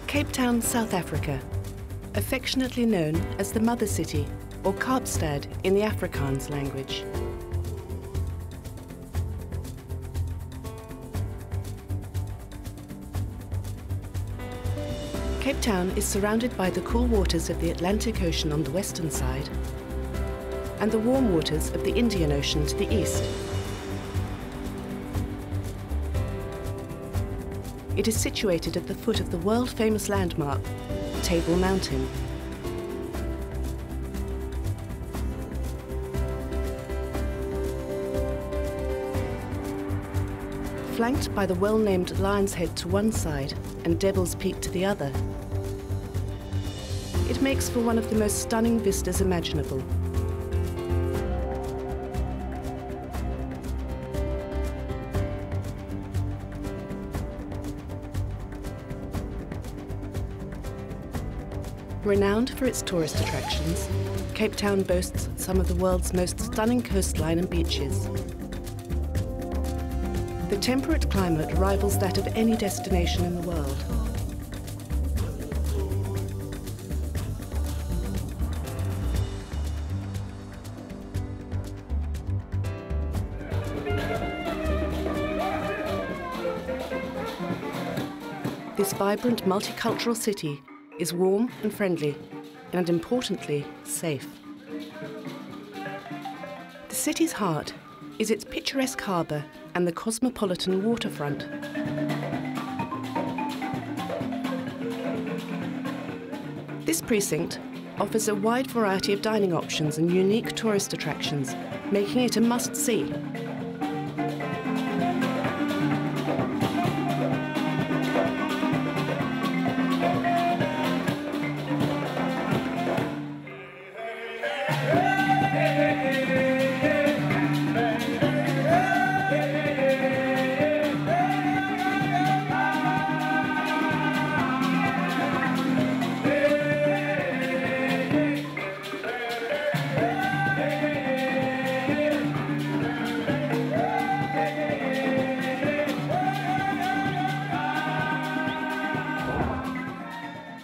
Cape Town, South Africa, affectionately known as the Mother City or Kaapstad in the Afrikaans language. Cape Town is surrounded by the cool waters of the Atlantic Ocean on the western side and the warm waters of the Indian Ocean to the east. It is situated at the foot of the world-famous landmark, Table Mountain. Flanked by the well-named Lion's Head to one side and Devil's Peak to the other, it makes for one of the most stunning vistas imaginable. Renowned for its tourist attractions, Cape Town boasts some of the world's most stunning coastline and beaches. The temperate climate rivals that of any destination in the world. This vibrant multicultural city is warm and friendly, and importantly, safe. The city's heart is its picturesque harbour and the cosmopolitan waterfront. This precinct offers a wide variety of dining options and unique tourist attractions, making it a must-see.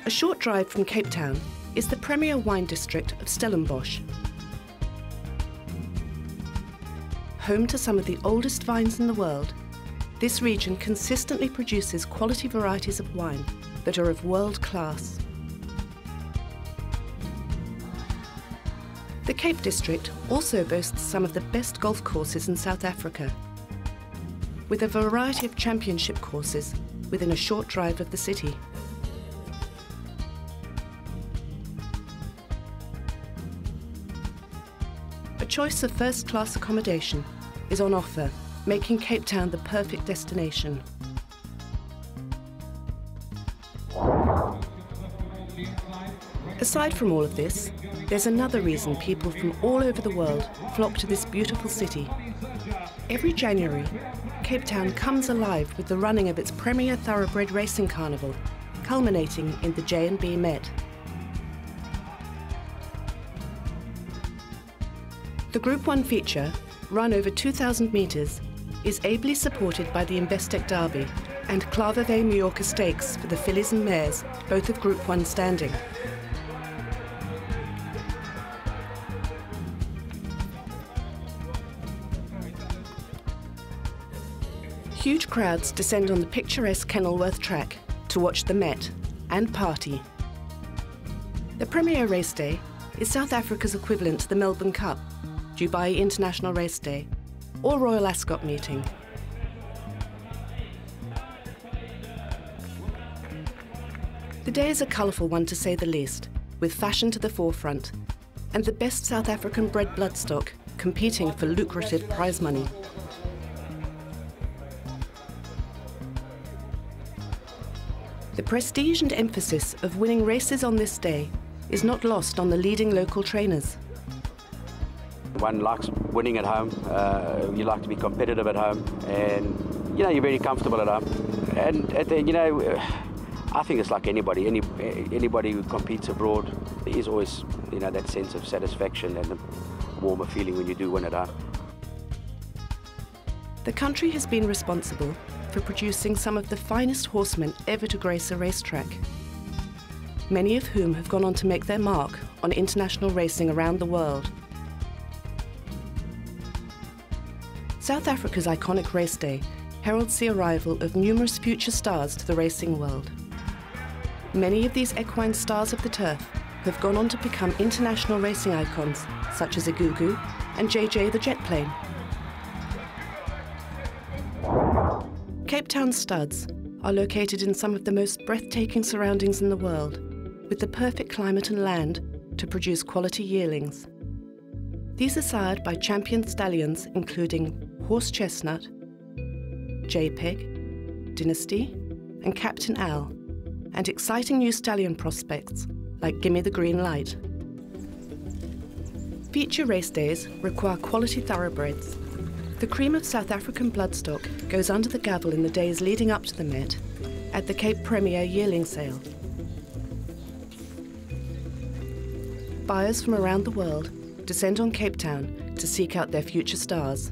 A short drive from Cape Town is the premier wine district of Stellenbosch. Home to some of the oldest vines in the world, this region consistently produces quality varieties of wine that are of world class. The Cape District also boasts some of the best golf courses in South Africa, with a variety of championship courses within a short drive of the city. A choice of first-class accommodation is on offer, making Cape Town the perfect destination. Aside from all of this, there's another reason people from all over the world flock to this beautiful city. Every January, Cape Town comes alive with the running of its premier thoroughbred racing carnival, culminating in the J&B Met. The Group 1 feature, run over 2,000 metres, is ably supported by the Investec Derby and Klaverwey Mallorca Stakes for the fillies and mares, both of Group 1 standing. Huge crowds descend on the picturesque Kenilworth track to watch the Met and party. The premier race day is South Africa's equivalent to the Melbourne Cup, Dubai International Race Day, or Royal Ascot Meeting. The day is a colourful one to say the least, with fashion to the forefront, and the best South African bred bloodstock competing for lucrative prize money. The prestige and emphasis of winning races on this day is not lost on the leading local trainers. One likes winning at home, you like to be competitive at home, and you're very comfortable at home. And I think it's like anybody who competes abroad, there is always that sense of satisfaction and a warmer feeling when you do win at home. The country has been responsible for producing some of the finest horsemen ever to grace a racetrack. many of whom have gone on to make their mark on international racing around the world. South Africa's iconic race day heralds the arrival of numerous future stars to the racing world. Many of these equine stars of the turf have gone on to become international racing icons, such as Igugu and JJ the jet plane. Cape Town studs are located in some of the most breathtaking surroundings in the world, with the perfect climate and land to produce quality yearlings. These are sired by champion stallions including Horse Chestnut, JPEG, Dynasty, and Captain Al, and exciting new stallion prospects like Gimme the Green Light. Feature race days require quality thoroughbreds. The cream of South African bloodstock goes under the gavel in the days leading up to the Met at the Cape Premier yearling sale. Buyers from around the world descend on Cape Town to seek out their future stars.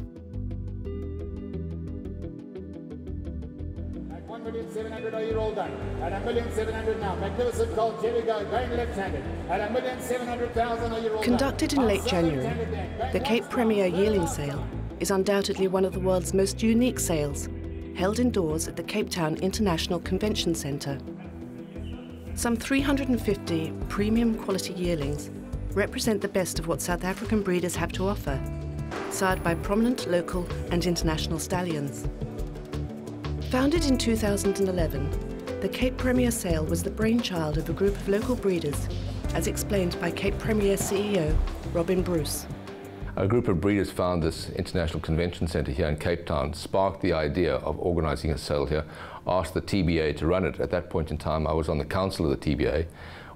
1,700,000 are you all done? At 1,700,000 now. Magnificent Colt, Jerry Go, going left-handed. At 1,700,000 are you all done? Conducted in late January, the Cape Premier yearling sale is undoubtedly one of the world's most unique sales, held indoors at the Cape Town International Convention Centre. Some 350 premium quality yearlings represent the best of what South African breeders have to offer, sired by prominent local and international stallions. Founded in 2011, the Cape Premier sale was the brainchild of a group of local breeders, as explained by Cape Premier CEO Robin Bruce. A group of breeders found this International Convention Centre here in Cape Town, sparked the idea of organising a sale here, asked the TBA to run it. At that point in time, I was on the council of the TBA.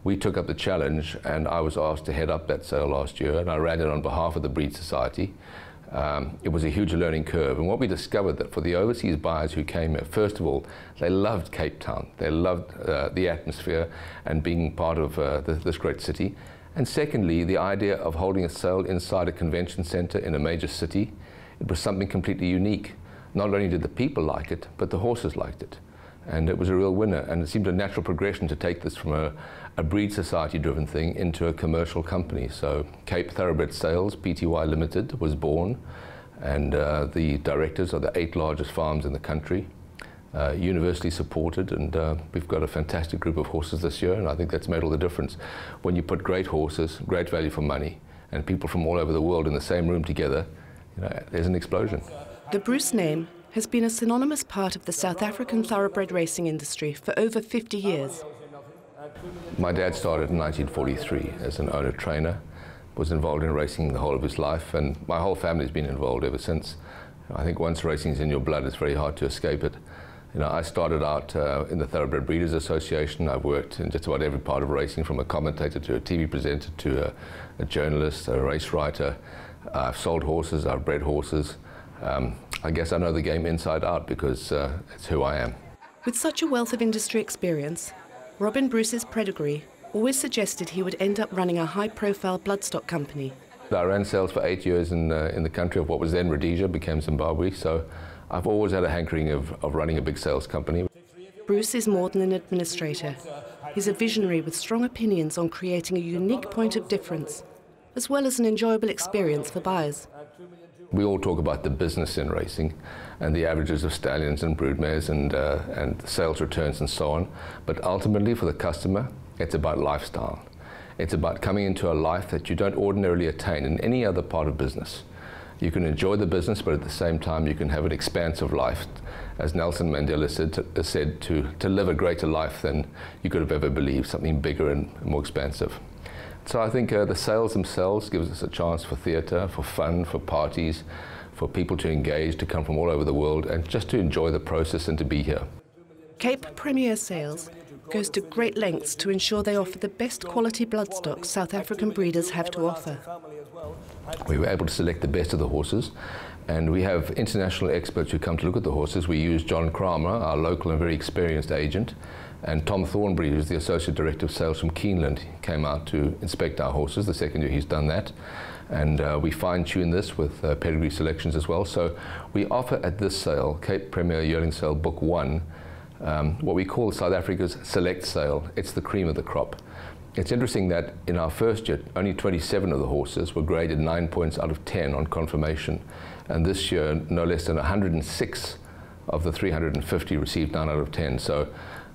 We took up the challenge and I was asked to head up that sale last year, and I ran it on behalf of the Breed Society. It was a huge learning curve, and what we discovered that for the overseas buyers who came here, first of all, they loved Cape Town. They loved the atmosphere and being part of this great city. And secondly, the idea of holding a sale inside a convention centre in a major city, it was something completely unique. Not only did the people like it, but the horses liked it. And it was a real winner, and it seemed a natural progression to take this from a breed society driven thing into a commercial company. So Cape Thoroughbred Sales Pty Limited was born, and the directors are the 8 largest farms in the country, universally supported, and we've got a fantastic group of horses this year, and I think that's made all the difference. When you put great horses, great value for money, and people from all over the world in the same room together, you know, there's an explosion. The Bruce name has been a synonymous part of the South African thoroughbred racing industry for over 50 years. My dad started in 1943 as an owner-trainer, was involved in racing the whole of his life, and my whole family's been involved ever since. I think once racing's in your blood, it's very hard to escape it. You know, I started out in the Thoroughbred Breeders Association. I've worked in just about every part of racing, from a commentator to a TV presenter to a journalist, a race writer. I've sold horses, I've bred horses. I guess I know the game inside out because it's who I am. With such a wealth of industry experience, Robin Bruce's pedigree always suggested he would end up running a high-profile bloodstock company. I ran sales for 8 years in the country of what was then Rhodesia, became Zimbabwe, so I've always had a hankering of running a big sales company. Bruce is more than an administrator. He's a visionary with strong opinions on creating a unique point of difference, as well as an enjoyable experience for buyers. We all talk about the business in racing and the averages of stallions and broodmares and sales returns and so on, but ultimately for the customer, it's about lifestyle. It's about coming into a life that you don't ordinarily attain in any other part of business. You can enjoy the business, but at the same time you can have an expansive life. As Nelson Mandela said to live a greater life than you could have ever believed, something bigger and more expansive. So I think the sales themselves gives us a chance for theatre, for fun, for parties, for people to engage, to come from all over the world, and just to enjoy the process and to be here. Cape Premier Sales goes to great lengths to ensure they offer the best quality bloodstock South African breeders have to offer. We were able to select the best of the horses, and we have international experts who come to look at the horses. We use John Kramer, our local and very experienced agent, and Tom Thornbury, who's the Associate Director of Sales from Keeneland, came out to inspect our horses. The second year he's done that. And we fine-tune this with pedigree selections as well. So we offer at this sale, Cape Premier Yearling Sale Book 1, what we call South Africa's select sale. It's the cream of the crop. It's interesting that in our first year, only 27 of the horses were graded 9 points out of 10 on conformation. And this year, no less than 106 of the 350 received 9 out of 10. So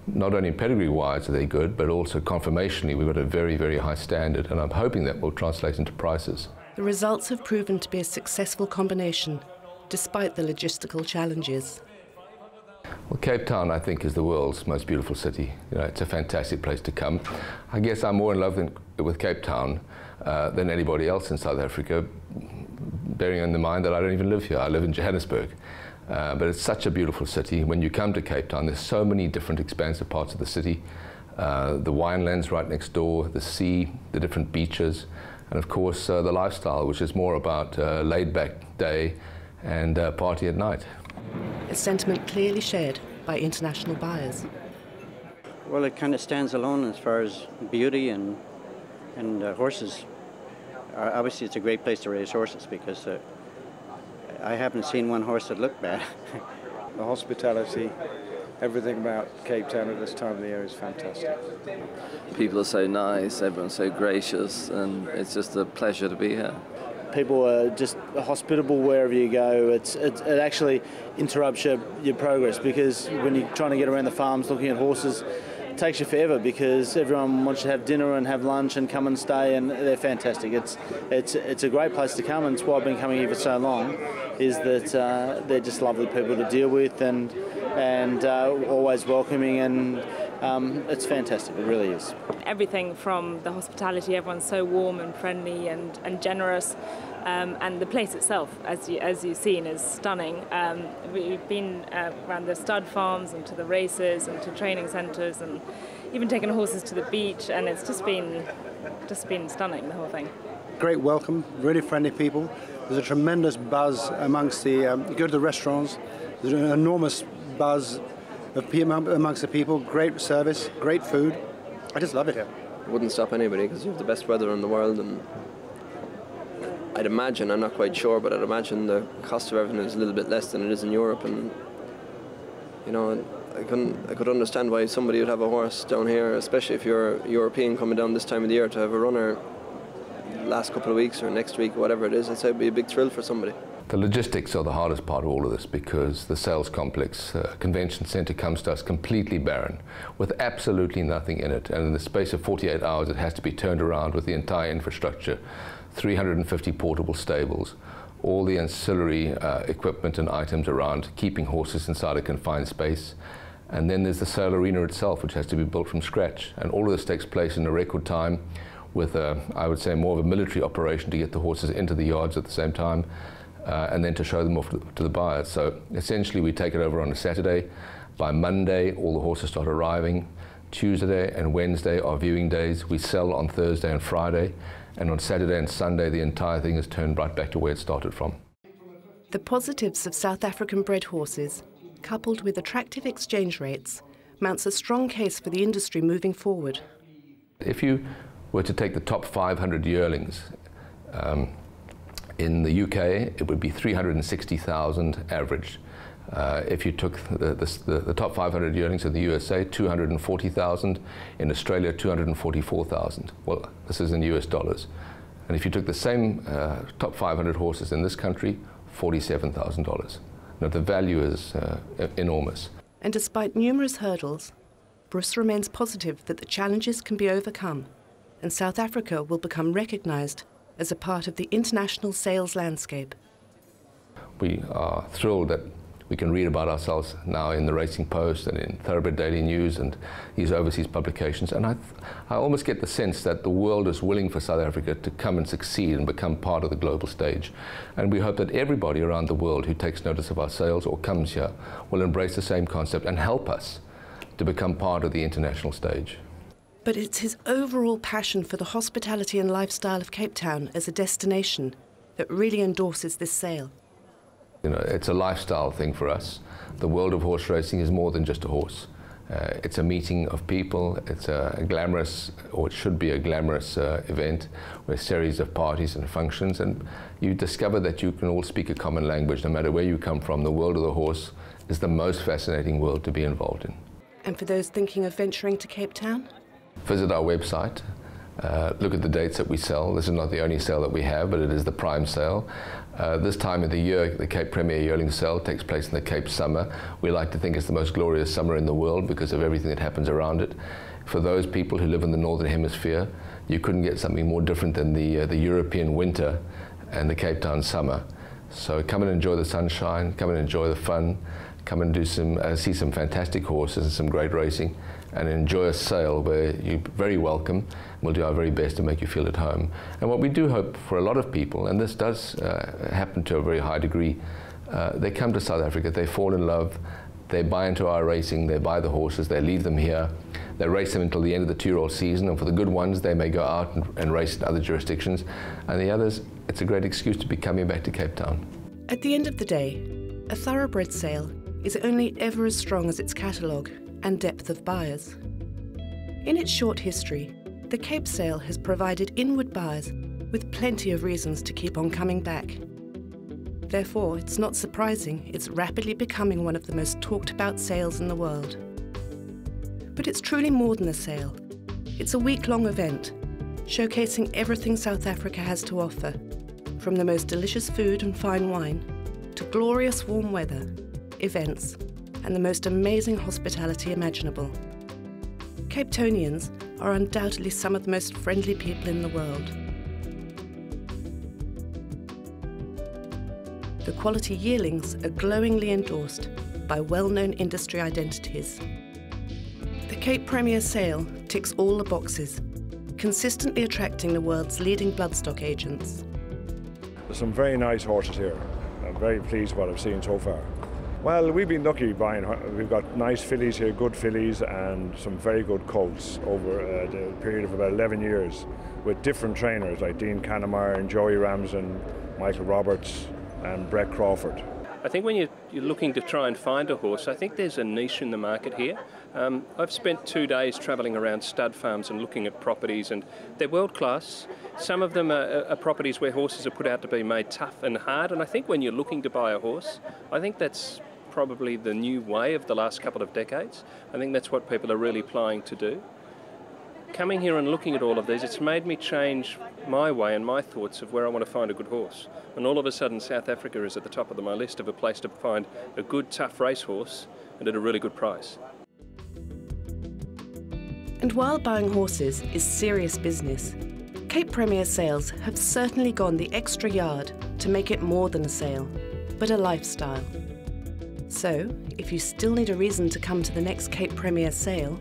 not only pedigree-wise are they good, but also conformationally we've got a very, very high standard. And I'm hoping that will translate into prices. The results have proven to be a successful combination, despite the logistical challenges. Well, Cape Town, I think, is the world's most beautiful city. You know, it's a fantastic place to come. I guess I'm more in love with Cape Town than anybody else in South Africa, bearing in mind that I don't even live here. I live in Johannesburg. But it's such a beautiful city. When you come to Cape Town, there's so many different expansive parts of the city. The winelands right next door, the sea, the different beaches, and of course the lifestyle, which is more about laid-back day and party at night. A sentiment clearly shared by international buyers. Well, it kind of stands alone as far as beauty and horses. Obviously, it's a great place to raise horses because I haven't seen one horse that looked bad. The hospitality, everything about Cape Town at this time of the year is fantastic. People are so nice, everyone's so gracious, and it's just a pleasure to be here. People are just hospitable wherever you go. It actually interrupts your progress, because when you're trying to get around the farms looking at horses, it takes you forever because everyone wants to have dinner and have lunch and come and stay, and they're fantastic. It's a great place to come, and it's why I've been coming here for so long, is that they're just lovely people to deal with and always welcoming, and it's fantastic, it really is. Everything from the hospitality, everyone's so warm and friendly and generous, and the place itself, as you've seen, is stunning. We've been around the stud farms and to the races and to training centres, and even taken horses to the beach, and it's just been stunning, the whole thing. Great welcome, really friendly people. There's a tremendous buzz amongst the, you go to the restaurants, there's an enormous buzz of people amongst the people, great service, great food. I just love it here. Wouldn't stop anybody because you have the best weather in the world, and I'd imagine, I'm not quite sure, but I'd imagine the cost of everything is a little bit less than it is in Europe, and you know, I could understand why somebody would have a horse down here, especially if you're a European coming down this time of the year, to have a runner last couple of weeks or next week, whatever it is. I'd say it'd be a big thrill for somebody. The logistics are the hardest part of all of this, because the sales complex, convention centre, comes to us completely barren, with absolutely nothing in it. And in the space of 48 hours, it has to be turned around with the entire infrastructure, 350 portable stables, all the ancillary equipment and items around keeping horses inside a confined space. And then there's the sale arena itself, which has to be built from scratch. And all of this takes place in a record time, with, I would say, more of a military operation to get the horses into the yards at the same time. And then to show them off to the buyers. So essentially we take it over on a Saturday. By Monday all the horses start arriving. Tuesday and Wednesday are viewing days. We sell on Thursday and Friday, and on Saturday and Sunday the entire thing is turned right back to where it started from. The positives of South African bred horses, coupled with attractive exchange rates, mounts a strong case for the industry moving forward. If you were to take the top 500 yearlings, in the UK, it would be 360,000 average. If you took the top 500 yearlings in the USA, 240,000. In Australia, 244,000. Well, this is in US dollars. And if you took the same top 500 horses in this country, $47,000. Now, the value is enormous. And despite numerous hurdles, Bruce remains positive that the challenges can be overcome, and South Africa will become recognised as a part of the international sales landscape. We are thrilled that we can read about ourselves now in the Racing Post and in Thoroughbred Daily News and these overseas publications. And I almost get the sense that the world is willing for South Africa to come and succeed and become part of the global stage. And we hope that everybody around the world who takes notice of our sales or comes here will embrace the same concept and help us to become part of the international stage. But it's his overall passion for the hospitality and lifestyle of Cape Town as a destination that really endorses this sale. You know, it's a lifestyle thing for us. The world of horse racing is more than just a horse. It's a meeting of people. It's a glamorous, or it should be a glamorous event with a series of parties and functions, and you discover that you can all speak a common language no matter where you come from. The world of the horse is the most fascinating world to be involved in. And for those thinking of venturing to Cape Town? Visit our website, Look at the dates that we sell. This is not the only sale that we have, but it is the prime sale. This time of the year, the Cape Premier Yearling Sale takes place in the Cape summer. We like to think it's the most glorious summer in the world because of everything that happens around it. For those people who live in the Northern Hemisphere, you couldn't get something more different than the European winter and the Cape Town summer. So come and enjoy the sunshine, come and enjoy the fun, come and do see some fantastic horses and some great racing, and enjoy a sale where you're very welcome. We'll do our very best to make you feel at home. And what we do hope for a lot of people, and this does happen to a very high degree, they come to South Africa, they fall in love, they buy into our racing, they buy the horses, they leave them here, they race them until the end of the 2-year-old season, and for the good ones, they may go out and race in other jurisdictions, and the others, it's a great excuse to be coming back to Cape Town. At the end of the day, a thoroughbred sale is only ever as strong as its catalogue and depth of buyers. In its short history, the Cape sale has provided inward buyers with plenty of reasons to keep on coming back. Therefore, it's not surprising it's rapidly becoming one of the most talked about sales in the world. But it's truly more than a sale. It's a week-long event, showcasing everything South Africa has to offer, from the most delicious food and fine wine, to glorious warm weather, events, and the most amazing hospitality imaginable. Cape Townians are undoubtedly some of the most friendly people in the world. The quality yearlings are glowingly endorsed by well-known industry identities. The Cape Premier Sale ticks all the boxes, consistently attracting the world's leading bloodstock agents. There's some very nice horses here. I'm very pleased with what I've seen so far. Well, we've been lucky buying. We've got nice fillies here, good fillies, and some very good colts over the period of about 11 years with different trainers like Dean Cannemire and Joey Ramsden, Michael Roberts and Brett Crawford. I think when you're looking to try and find a horse, I think there's a niche in the market here. I've spent 2 days travelling around stud farms and looking at properties, and they're world class. Some of them are properties where horses are put out to be made tough and hard, and I think when you're looking to buy a horse, I think that's probably the new way of the last couple of decades. I think that's what people are really applying to do. Coming here and looking at all of these, it's made me change my way and my thoughts of where I want to find a good horse. And all of a sudden, South Africa is at the top of my list of a place to find a good, tough racehorse and at a really good price. And while buying horses is serious business, Cape Premier sales have certainly gone the extra yard to make it more than a sale, but a lifestyle. So, if you still need a reason to come to the next Cape Premier sale,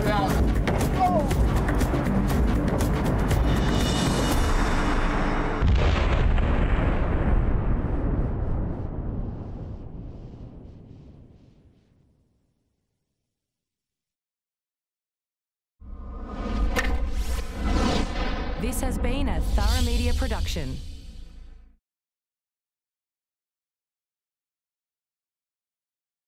600,000. Go! This has been a Thorough Media production.